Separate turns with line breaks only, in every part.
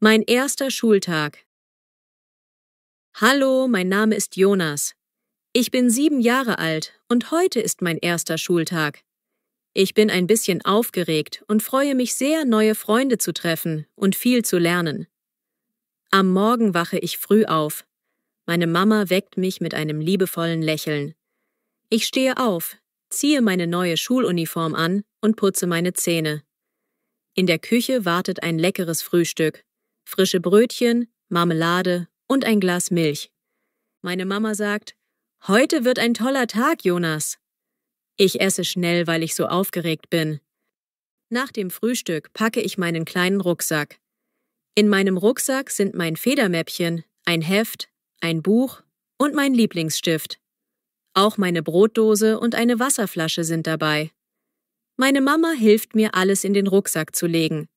Mein erster Schultag. Hallo, mein Name ist Jonas. Ich bin 7 Jahre alt und heute ist mein erster Schultag. Ich bin ein bisschen aufgeregt und freue mich sehr, neue Freunde zu treffen und viel zu lernen. Am Morgen wache ich früh auf. Meine Mama weckt mich mit einem liebevollen Lächeln. Ich stehe auf, ziehe meine neue Schuluniform an und putze meine Zähne. In der Küche wartet ein leckeres Frühstück. Frische Brötchen, Marmelade und ein Glas Milch. Meine Mama sagt: „Heute wird ein toller Tag, Jonas." Ich esse schnell, weil ich so aufgeregt bin. Nach dem Frühstück packe ich meinen kleinen Rucksack. In meinem Rucksack sind mein Federmäppchen, ein Heft, ein Buch und mein Lieblingsstift. Auch meine Brotdose und eine Wasserflasche sind dabei. Meine Mama hilft mir, alles in den Rucksack zu legen.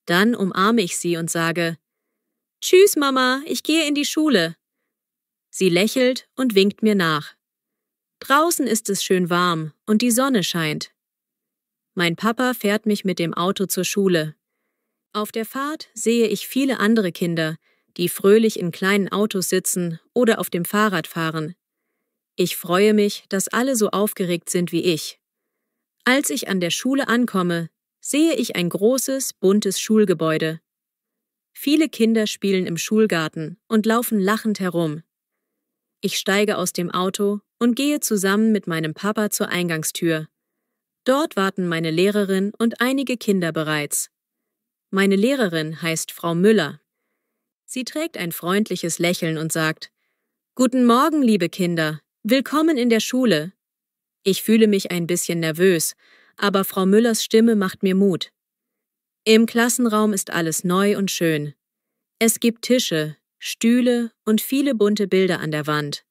Dann umarme ich sie und sage: „Tschüss, Mama, ich gehe in die Schule." Sie lächelt und winkt mir nach. Draußen ist es schön warm und die Sonne scheint. Mein Papa fährt mich mit dem Auto zur Schule. Auf der Fahrt sehe ich viele andere Kinder, die fröhlich in kleinen Autos sitzen oder auf dem Fahrrad fahren. Ich freue mich, dass alle so aufgeregt sind wie ich. Als ich an der Schule ankomme, sehe ich ein großes, buntes Schulgebäude. Viele Kinder spielen im Schulgarten und laufen lachend herum. Ich steige aus dem Auto und gehe zusammen mit meinem Papa zur Eingangstür. Dort warten meine Lehrerin und einige Kinder bereits. Meine Lehrerin heißt Frau Müller. Sie trägt ein freundliches Lächeln und sagt: „Guten Morgen, liebe Kinder, willkommen in der Schule." Ich fühle mich ein bisschen nervös, aber Frau Müllers Stimme macht mir Mut. Im Klassenraum ist alles neu und schön. Es gibt Tische, Stühle und viele bunte Bilder an der Wand.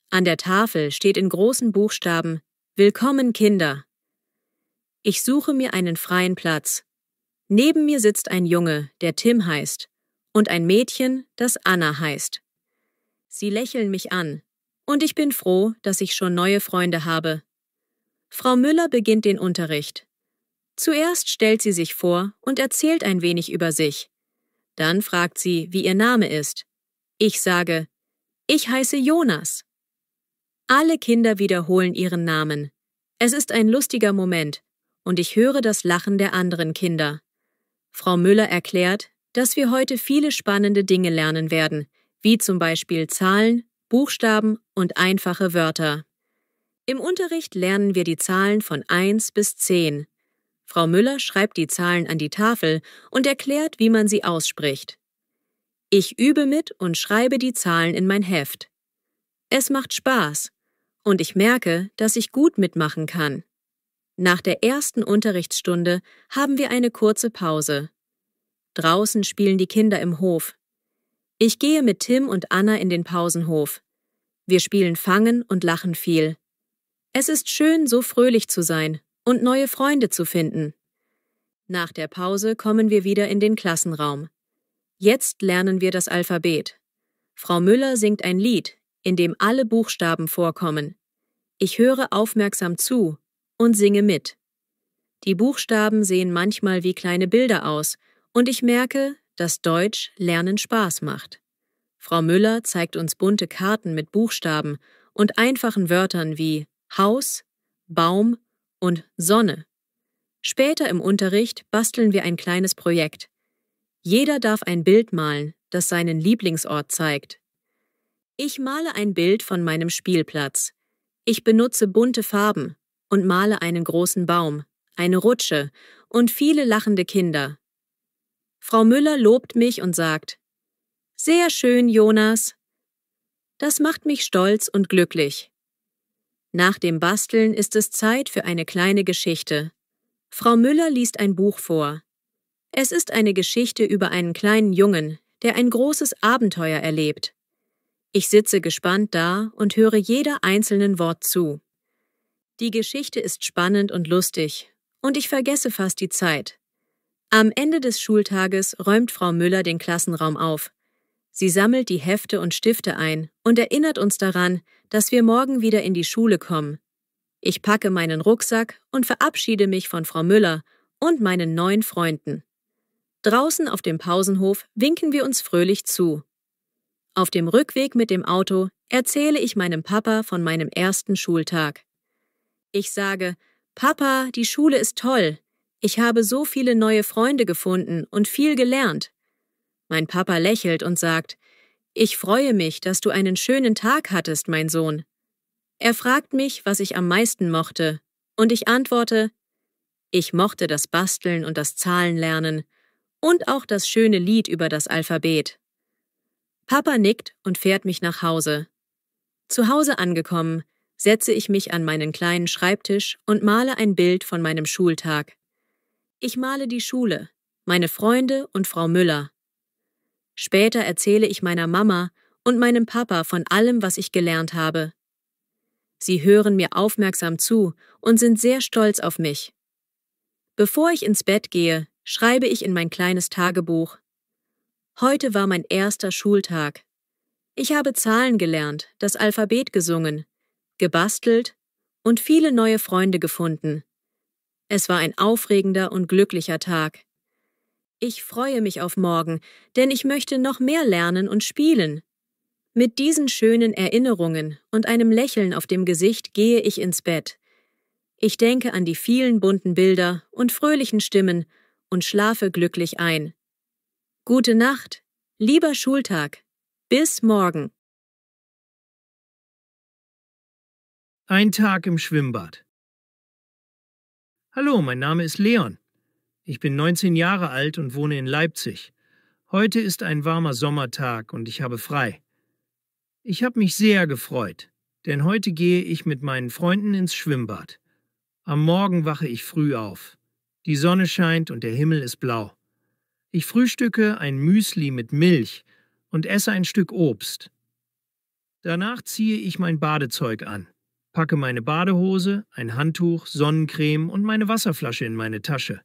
An der Tafel steht in großen Buchstaben: „Willkommen, Kinder." Ich suche mir einen freien Platz. Neben mir sitzt ein Junge, der Tim heißt, und ein Mädchen, das Anna heißt. Sie lächeln mich an, und ich bin froh, dass ich schon neue Freunde habe. Frau Müller beginnt den Unterricht. Zuerst stellt sie sich vor und erzählt ein wenig über sich. Dann fragt sie, wie ihr Name ist. Ich sage: „Ich heiße Jonas." Alle Kinder wiederholen ihren Namen. Es ist ein lustiger Moment, und ich höre das Lachen der anderen Kinder. Frau Müller erklärt, dass wir heute viele spannende Dinge lernen werden, wie zum Beispiel Zahlen, Buchstaben und einfache Wörter. Im Unterricht lernen wir die Zahlen von 1 bis 10. Frau Müller schreibt die Zahlen an die Tafel und erklärt, wie man sie ausspricht. Ich übe mit und schreibe die Zahlen in mein Heft. Es macht Spaß und ich merke, dass ich gut mitmachen kann. Nach der ersten Unterrichtsstunde haben wir eine kurze Pause. Draußen spielen die Kinder im Hof. Ich gehe mit Tim und Anna in den Pausenhof. Wir spielen Fangen und lachen viel. Es ist schön, so fröhlich zu sein und neue Freunde zu finden. Nach der Pause kommen wir wieder in den Klassenraum. Jetzt lernen wir das Alphabet. Frau Müller singt ein Lied, in dem alle Buchstaben vorkommen. Ich höre aufmerksam zu und singe mit. Die Buchstaben sehen manchmal wie kleine Bilder aus und ich merke, dass Deutsch lernen Spaß macht. Frau Müller zeigt uns bunte Karten mit Buchstaben und einfachen Wörtern wie Haus, Baum und Sonne. Später im Unterricht basteln wir ein kleines Projekt. Jeder darf ein Bild malen, das seinen Lieblingsort zeigt. Ich male ein Bild von meinem Spielplatz. Ich benutze bunte Farben und male einen großen Baum, eine Rutsche und viele lachende Kinder. Frau Müller lobt mich und sagt: „Sehr schön, Jonas." Das macht mich stolz und glücklich. Nach dem Basteln ist es Zeit für eine kleine Geschichte. Frau Müller liest ein Buch vor. Es ist eine Geschichte über einen kleinen Jungen, der ein großes Abenteuer erlebt. Ich sitze gespannt da und höre jeder einzelnen Wort zu. Die Geschichte ist spannend und lustig, und ich vergesse fast die Zeit. Am Ende des Schultages räumt Frau Müller den Klassenraum auf. Sie sammelt die Hefte und Stifte ein und erinnert uns daran, dass wir morgen wieder in die Schule kommen. Ich packe meinen Rucksack und verabschiede mich von Frau Müller und meinen neuen Freunden. Draußen auf dem Pausenhof winken wir uns fröhlich zu. Auf dem Rückweg mit dem Auto erzähle ich meinem Papa von meinem ersten Schultag. Ich sage: Papa, die Schule ist toll. Ich habe so viele neue Freunde gefunden und viel gelernt. Mein Papa lächelt und sagt: Ich freue mich, dass du einen schönen Tag hattest, mein Sohn. Er fragt mich, was ich am meisten mochte, und ich antworte: Ich mochte das Basteln und das Zahlenlernen und auch das schöne Lied über das Alphabet. Papa nickt und fährt mich nach Hause. Zu Hause angekommen, setze ich mich an meinen kleinen Schreibtisch und male ein Bild von meinem Schultag. Ich male die Schule, meine Freunde und Frau Müller. Später erzähle ich meiner Mama und meinem Papa von allem, was ich gelernt habe. Sie hören mir aufmerksam zu und sind sehr stolz auf mich. Bevor ich ins Bett gehe, schreibe ich in mein kleines Tagebuch: Heute war mein erster Schultag. Ich habe Zahlen gelernt, das Alphabet gesungen, gebastelt und viele neue Freunde gefunden. Es war ein aufregender und glücklicher Tag. Ich freue mich auf morgen, denn ich möchte noch mehr lernen und spielen. Mit diesen schönen Erinnerungen und einem Lächeln auf dem Gesicht gehe ich ins Bett. Ich denke an die vielen bunten Bilder und fröhlichen Stimmen und schlafe glücklich ein. Gute Nacht, lieber Schultag. Bis morgen.
Ein Tag im Schwimmbad. Hallo, mein Name ist Leon. Ich bin 19 Jahre alt und wohne in Leipzig. Heute ist ein warmer Sommertag und ich habe frei. Ich habe mich sehr gefreut, denn heute gehe ich mit meinen Freunden ins Schwimmbad. Am Morgen wache ich früh auf. Die Sonne scheint und der Himmel ist blau. Ich frühstücke ein Müsli mit Milch und esse ein Stück Obst. Danach ziehe ich mein Badezeug an, packe meine Badehose, ein Handtuch, Sonnencreme und meine Wasserflasche in meine Tasche.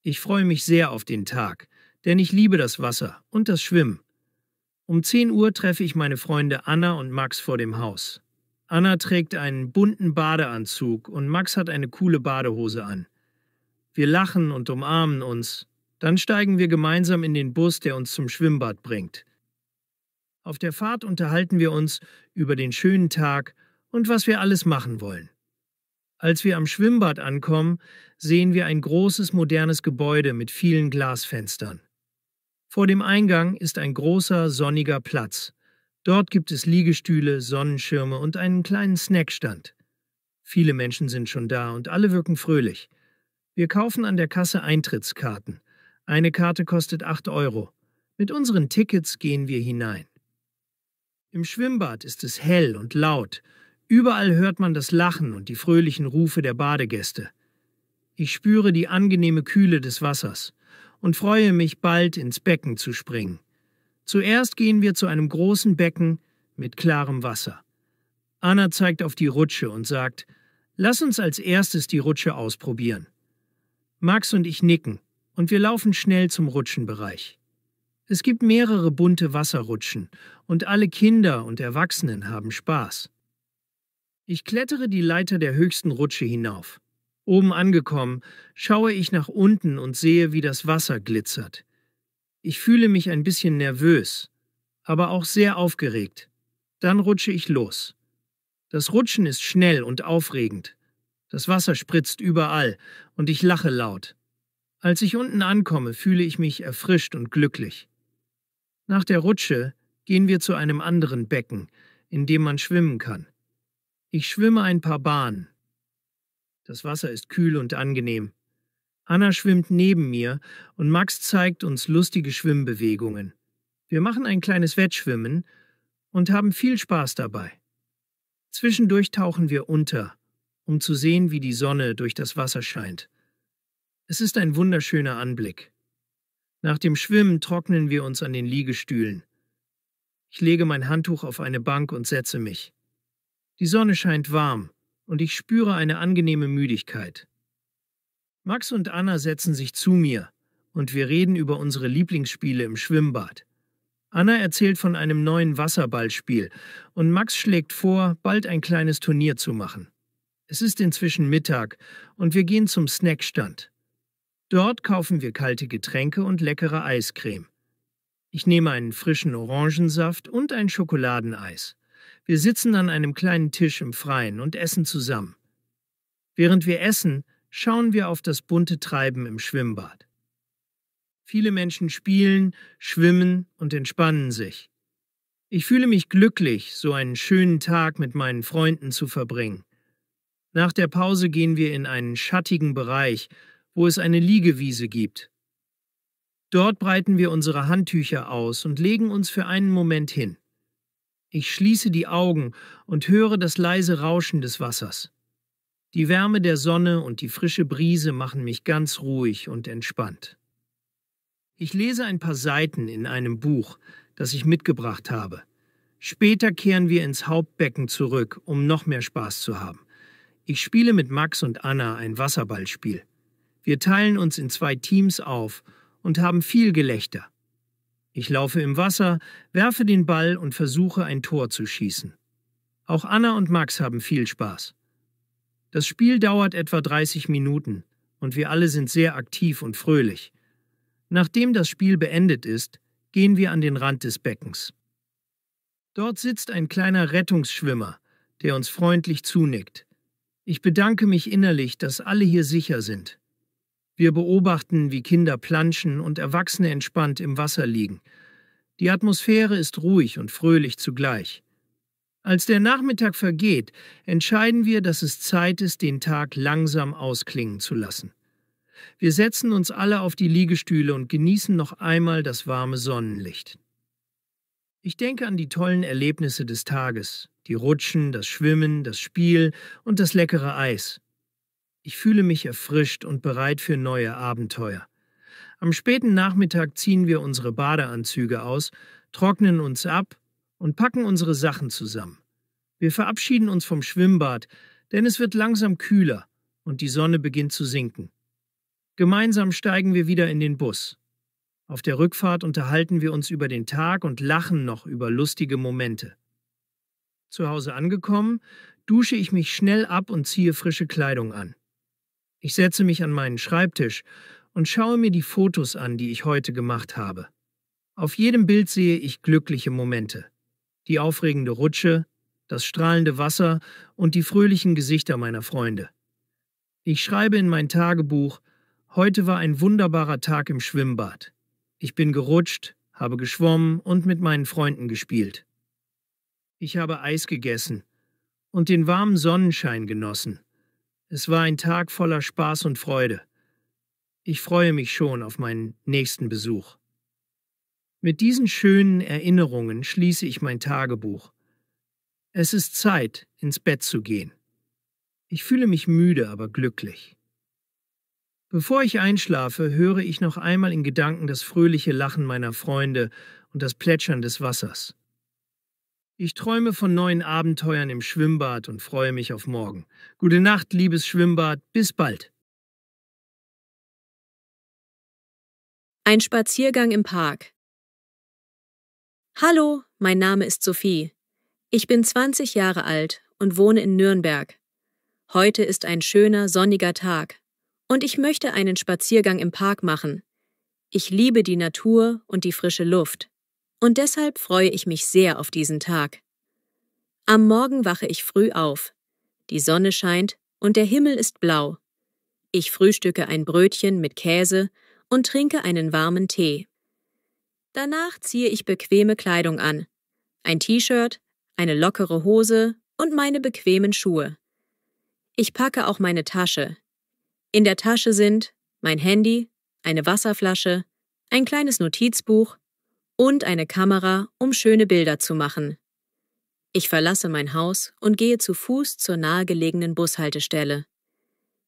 Ich freue mich sehr auf den Tag, denn ich liebe das Wasser und das Schwimmen. Um 10 Uhr treffe ich meine Freunde Anna und Max vor dem Haus. Anna trägt einen bunten Badeanzug und Max hat eine coole Badehose an. Wir lachen und umarmen uns. Dann steigen wir gemeinsam in den Bus, der uns zum Schwimmbad bringt. Auf der Fahrt unterhalten wir uns über den schönen Tag und was wir alles machen wollen. Als wir am Schwimmbad ankommen, sehen wir ein großes modernes Gebäude mit vielen Glasfenstern. Vor dem Eingang ist ein großer, sonniger Platz. Dort gibt es Liegestühle, Sonnenschirme und einen kleinen Snackstand. Viele Menschen sind schon da und alle wirken fröhlich. Wir kaufen an der Kasse Eintrittskarten. Eine Karte kostet 8 Euro. Mit unseren Tickets gehen wir hinein. Im Schwimmbad ist es hell und laut. Überall hört man das Lachen und die fröhlichen Rufe der Badegäste. Ich spüre die angenehme Kühle des Wassers und freue mich, bald ins Becken zu springen. Zuerst gehen wir zu einem großen Becken mit klarem Wasser. Anna zeigt auf die Rutsche und sagt: Lass uns als erstes die Rutsche ausprobieren. Max und ich nicken und wir laufen schnell zum Rutschenbereich. Es gibt mehrere bunte Wasserrutschen und alle Kinder und Erwachsenen haben Spaß. Ich klettere die Leiter der höchsten Rutsche hinauf. Oben angekommen, schaue ich nach unten und sehe, wie das Wasser glitzert. Ich fühle mich ein bisschen nervös, aber auch sehr aufgeregt. Dann rutsche ich los. Das Rutschen ist schnell und aufregend. Das Wasser spritzt überall und ich lache laut. Als ich unten ankomme, fühle ich mich erfrischt und glücklich. Nach der Rutsche gehen wir zu einem anderen Becken, in dem man schwimmen kann. Ich schwimme ein paar Bahnen. Das Wasser ist kühl und angenehm. Anna schwimmt neben mir und Max zeigt uns lustige Schwimmbewegungen. Wir machen ein kleines Wettschwimmen und haben viel Spaß dabei. Zwischendurch tauchen wir unter, um zu sehen, wie die Sonne durch das Wasser scheint. Es ist ein wunderschöner Anblick. Nach dem Schwimmen trocknen wir uns an den Liegestühlen. Ich lege mein Handtuch auf eine Bank und setze mich. Die Sonne scheint warm und ich spüre eine angenehme Müdigkeit. Max und Anna setzen sich zu mir und wir reden über unsere Lieblingsspiele im Schwimmbad. Anna erzählt von einem neuen Wasserballspiel und Max schlägt vor, bald ein kleines Turnier zu machen. Es ist inzwischen Mittag und wir gehen zum Snackstand. Dort kaufen wir kalte Getränke und leckere Eiscreme. Ich nehme einen frischen Orangensaft und ein Schokoladeneis. Wir sitzen an einem kleinen Tisch im Freien und essen zusammen. Während wir essen, schauen wir auf das bunte Treiben im Schwimmbad. Viele Menschen spielen, schwimmen und entspannen sich. Ich fühle mich glücklich, so einen schönen Tag mit meinen Freunden zu verbringen. Nach der Pause gehen wir in einen schattigen Bereich, wo es eine Liegewiese gibt. Dort breiten wir unsere Handtücher aus und legen uns für einen Moment hin. Ich schließe die Augen und höre das leise Rauschen des Wassers. Die Wärme der Sonne und die frische Brise machen mich ganz ruhig und entspannt. Ich lese ein paar Seiten in einem Buch, das ich mitgebracht habe. Später kehren wir ins Hauptbecken zurück, um noch mehr Spaß zu haben. Ich spiele mit Max und Anna ein Wasserballspiel. Wir teilen uns in 2 Teams auf und haben viel Gelächter. Ich laufe im Wasser, werfe den Ball und versuche, ein Tor zu schießen. Auch Anna und Max haben viel Spaß. Das Spiel dauert etwa 30 Minuten und wir alle sind sehr aktiv und fröhlich. Nachdem das Spiel beendet ist, gehen wir an den Rand des Beckens. Dort sitzt ein kleiner Rettungsschwimmer, der uns freundlich zunickt. Ich bedanke mich innerlich, dass alle hier sicher sind. Wir beobachten, wie Kinder planschen und Erwachsene entspannt im Wasser liegen. Die Atmosphäre ist ruhig und fröhlich zugleich. Als der Nachmittag vergeht, entscheiden wir, dass es Zeit ist, den Tag langsam ausklingen zu lassen. Wir setzen uns alle auf die Liegestühle und genießen noch einmal das warme Sonnenlicht. Ich denke an die tollen Erlebnisse des Tages, die Rutschen, das Schwimmen, das Spiel und das leckere Eis. Ich fühle mich erfrischt und bereit für neue Abenteuer. Am späten Nachmittag ziehen wir unsere Badeanzüge aus, trocknen uns ab und packen unsere Sachen zusammen. Wir verabschieden uns vom Schwimmbad, denn es wird langsam kühler und die Sonne beginnt zu sinken. Gemeinsam steigen wir wieder in den Bus. Auf der Rückfahrt unterhalten wir uns über den Tag und lachen noch über lustige Momente. Zu Hause angekommen, dusche ich mich schnell ab und ziehe frische Kleidung an. Ich setze mich an meinen Schreibtisch und schaue mir die Fotos an, die ich heute gemacht habe. Auf jedem Bild sehe ich glückliche Momente. Die aufregende Rutsche, das strahlende Wasser und die fröhlichen Gesichter meiner Freunde. Ich schreibe in mein Tagebuch: Heute war ein wunderbarer Tag im Schwimmbad. Ich bin gerutscht, habe geschwommen und mit meinen Freunden gespielt. Ich habe Eis gegessen und den warmen Sonnenschein genossen. Es war ein Tag voller Spaß und Freude. Ich freue mich schon auf meinen nächsten Besuch. Mit diesen schönen Erinnerungen schließe ich mein Tagebuch. Es ist Zeit, ins Bett zu gehen. Ich fühle mich müde, aber glücklich. Bevor ich einschlafe, höre ich noch einmal in Gedanken das fröhliche Lachen meiner Freunde und das Plätschern des Wassers. Ich träume von neuen Abenteuern im Schwimmbad und freue mich auf morgen. Gute Nacht, liebes Schwimmbad, bis bald.
Ein Spaziergang im Park. Hallo, mein Name ist Sophie. Ich bin 20 Jahre alt und wohne in Nürnberg. Heute ist ein schöner, sonniger Tag und ich möchte einen Spaziergang im Park machen. Ich liebe die Natur und die frische Luft und deshalb freue ich mich sehr auf diesen Tag. Am Morgen wache ich früh auf. Die Sonne scheint und der Himmel ist blau. Ich frühstücke ein Brötchen mit Käse und trinke einen warmen Tee. Danach ziehe ich bequeme Kleidung an. Ein T-Shirt, eine lockere Hose und meine bequemen Schuhe. Ich packe auch meine Tasche. In der Tasche sind mein Handy, eine Wasserflasche, ein kleines Notizbuch und eine Kamera, um schöne Bilder zu machen. Ich verlasse mein Haus und gehe zu Fuß zur nahegelegenen Bushaltestelle.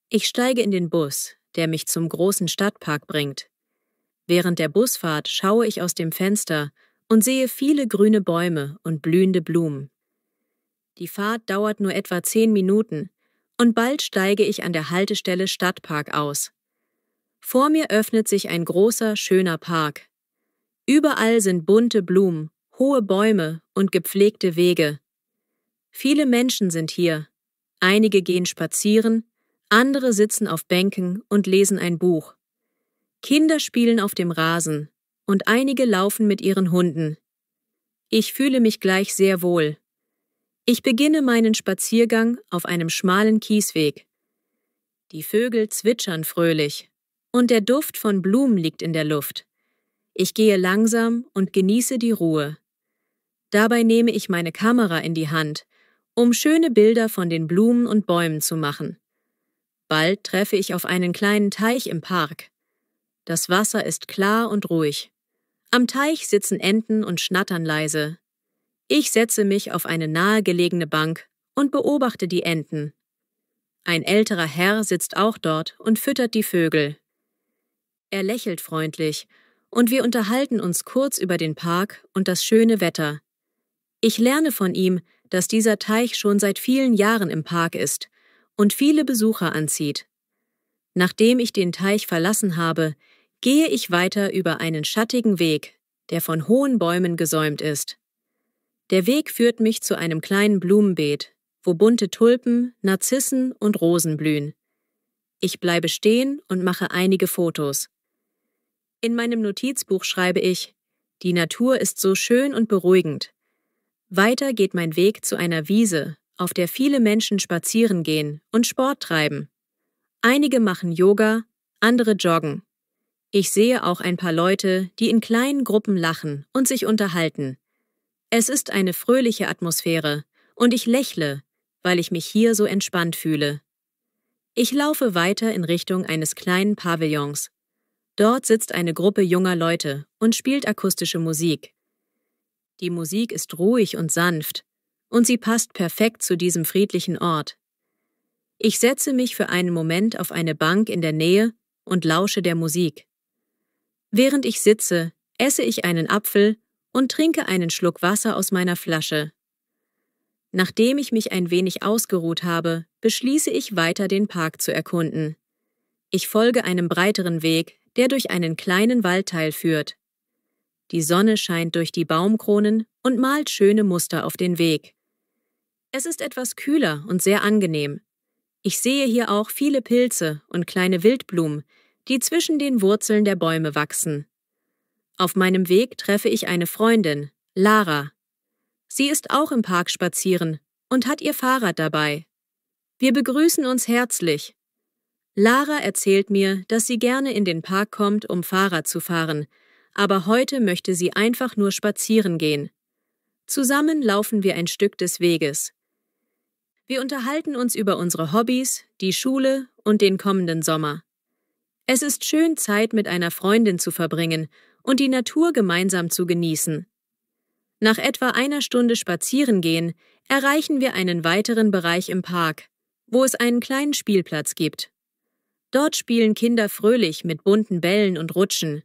Ich steige in den Bus, der mich zum großen Stadtpark bringt. Während der Busfahrt schaue ich aus dem Fenster und sehe viele grüne Bäume und blühende Blumen. Die Fahrt dauert nur etwa 10 Minuten und bald steige ich an der Haltestelle Stadtpark aus. Vor mir öffnet sich ein großer, schöner Park. Überall sind bunte Blumen, hohe Bäume und gepflegte Wege. Viele Menschen sind hier. Einige gehen spazieren, andere sitzen auf Bänken und lesen ein Buch. Kinder spielen auf dem Rasen und einige laufen mit ihren Hunden. Ich fühle mich gleich sehr wohl. Ich beginne meinen Spaziergang auf einem schmalen Kiesweg. Die Vögel zwitschern fröhlich und der Duft von Blumen liegt in der Luft. Ich gehe langsam und genieße die Ruhe. Dabei nehme ich meine Kamera in die Hand, um schöne Bilder von den Blumen und Bäumen zu machen. Bald treffe ich auf einen kleinen Teich im Park. Das Wasser ist klar und ruhig. Am Teich sitzen Enten und schnattern leise. Ich setze mich auf eine nahegelegene Bank und beobachte die Enten. Ein älterer Herr sitzt auch dort und füttert die Vögel. Er lächelt freundlich und wir unterhalten uns kurz über den Park und das schöne Wetter. Ich lerne von ihm, dass dieser Teich schon seit vielen Jahren im Park ist und viele Besucher anzieht. Nachdem ich den Teich verlassen habe, gehe ich weiter über einen schattigen Weg, der von hohen Bäumen gesäumt ist. Der Weg führt mich zu einem kleinen Blumenbeet, wo bunte Tulpen, Narzissen und Rosen blühen. Ich bleibe stehen und mache einige Fotos. In meinem Notizbuch schreibe ich: Die Natur ist so schön und beruhigend. Weiter geht mein Weg zu einer Wiese, auf der viele Menschen spazieren gehen und Sport treiben. Einige machen Yoga, andere joggen. Ich sehe auch ein paar Leute, die in kleinen Gruppen lachen und sich unterhalten. Es ist eine fröhliche Atmosphäre und ich lächle, weil ich mich hier so entspannt fühle. Ich laufe weiter in Richtung eines kleinen Pavillons. Dort sitzt eine Gruppe junger Leute und spielt akustische Musik. Die Musik ist ruhig und sanft und sie passt perfekt zu diesem friedlichen Ort. Ich setze mich für einen Moment auf eine Bank in der Nähe und lausche der Musik. Während ich sitze, esse ich einen Apfel und trinke einen Schluck Wasser aus meiner Flasche. Nachdem ich mich ein wenig ausgeruht habe, beschließe ich weiter den Park zu erkunden. Ich folge einem breiteren Weg, der durch einen kleinen Waldteil führt. Die Sonne scheint durch die Baumkronen und malt schöne Muster auf den Weg. Es ist etwas kühler und sehr angenehm. Ich sehe hier auch viele Pilze und kleine Wildblumen, die zwischen den Wurzeln der Bäume wachsen. Auf meinem Weg treffe ich eine Freundin, Lara. Sie ist auch im Park spazieren und hat ihr Fahrrad dabei. Wir begrüßen uns herzlich. Lara erzählt mir, dass sie gerne in den Park kommt, um Fahrrad zu fahren, aber heute möchte sie einfach nur spazieren gehen. Zusammen laufen wir ein Stück des Weges. Wir unterhalten uns über unsere Hobbys, die Schule und den kommenden Sommer. Es ist schön, Zeit mit einer Freundin zu verbringen und die Natur gemeinsam zu genießen. Nach etwa einer Stunde Spazierengehen erreichen wir einen weiteren Bereich im Park, wo es einen kleinen Spielplatz gibt. Dort spielen Kinder fröhlich mit bunten Bällen und Rutschen.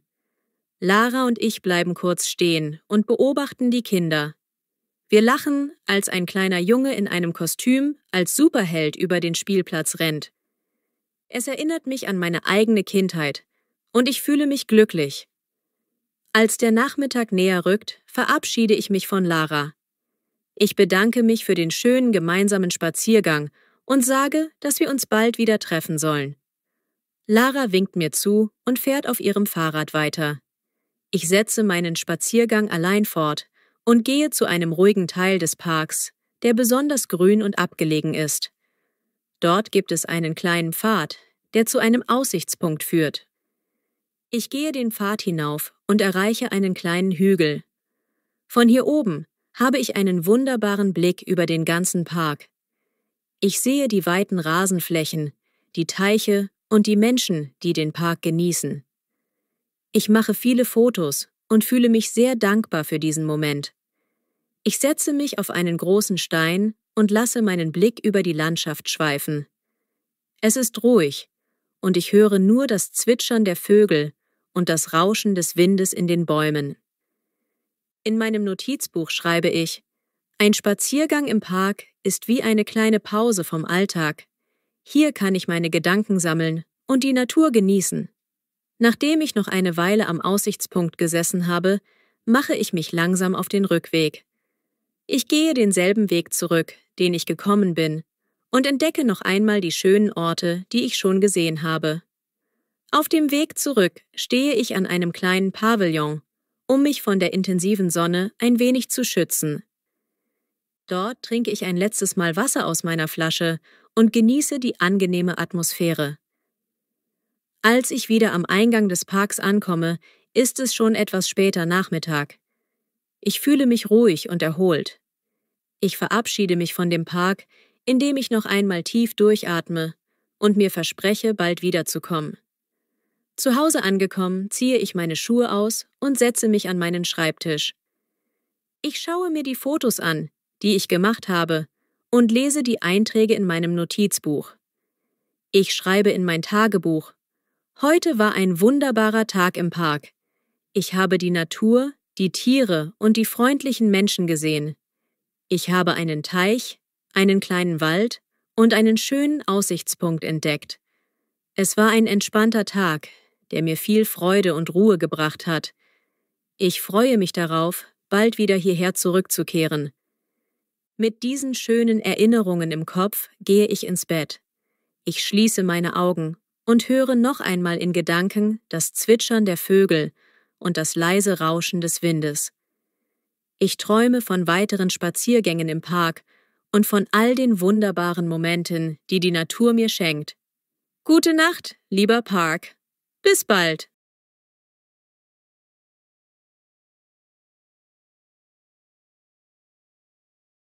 Lara und ich bleiben kurz stehen und beobachten die Kinder. Wir lachen, als ein kleiner Junge in einem Kostüm als Superheld über den Spielplatz rennt. Es erinnert mich an meine eigene Kindheit und ich fühle mich glücklich. Als der Nachmittag näher rückt, verabschiede ich mich von Lara. Ich bedanke mich für den schönen gemeinsamen Spaziergang und sage, dass wir uns bald wieder treffen sollen. Lara winkt mir zu und fährt auf ihrem Fahrrad weiter. Ich setze meinen Spaziergang allein fort und gehe zu einem ruhigen Teil des Parks, der besonders grün und abgelegen ist. Dort gibt es einen kleinen Pfad, der zu einem Aussichtspunkt führt. Ich gehe den Pfad hinauf und erreiche einen kleinen Hügel. Von hier oben habe ich einen wunderbaren Blick über den ganzen Park. Ich sehe die weiten Rasenflächen, die Teiche und die Menschen, die den Park genießen. Ich mache viele Fotos und fühle mich sehr dankbar für diesen Moment. Ich setze mich auf einen großen Stein und lasse meinen Blick über die Landschaft schweifen. Es ist ruhig und ich höre nur das Zwitschern der Vögel und das Rauschen des Windes in den Bäumen. In meinem Notizbuch schreibe ich: Ein Spaziergang im Park ist wie eine kleine Pause vom Alltag. Hier kann ich meine Gedanken sammeln und die Natur genießen. Nachdem ich noch eine Weile am Aussichtspunkt gesessen habe, mache ich mich langsam auf den Rückweg. Ich gehe denselben Weg zurück, den ich gekommen bin, und entdecke noch einmal die schönen Orte, die ich schon gesehen habe. Auf dem Weg zurück stehe ich an einem kleinen Pavillon, um mich von der intensiven Sonne ein wenig zu schützen. Dort trinke ich ein letztes Mal Wasser aus meiner Flasche und genieße die angenehme Atmosphäre. Als ich wieder am Eingang des Parks ankomme, ist es schon etwas später Nachmittag. Ich fühle mich ruhig und erholt. Ich verabschiede mich von dem Park, indem ich noch einmal tief durchatme und mir verspreche, bald wiederzukommen. Zu Hause angekommen, ziehe ich meine Schuhe aus und setze mich an meinen Schreibtisch. Ich schaue mir die Fotos an, die ich gemacht habe, und lese die Einträge in meinem Notizbuch. Ich schreibe in mein Tagebuch: Heute war ein wunderbarer Tag im Park. Ich habe die Natur, die Tiere und die freundlichen Menschen gesehen. Ich habe einen Teich, einen kleinen Wald und einen schönen Aussichtspunkt entdeckt. Es war ein entspannter Tag, der mir viel Freude und Ruhe gebracht hat. Ich freue mich darauf, bald wieder hierher zurückzukehren. Mit diesen schönen Erinnerungen im Kopf gehe ich ins Bett. Ich schließe meine Augen und höre noch einmal in Gedanken das Zwitschern der Vögel und das leise Rauschen des Windes. Ich träume von weiteren Spaziergängen im Park und von all den wunderbaren Momenten, die die Natur mir schenkt. Gute Nacht, lieber Park. Bis bald.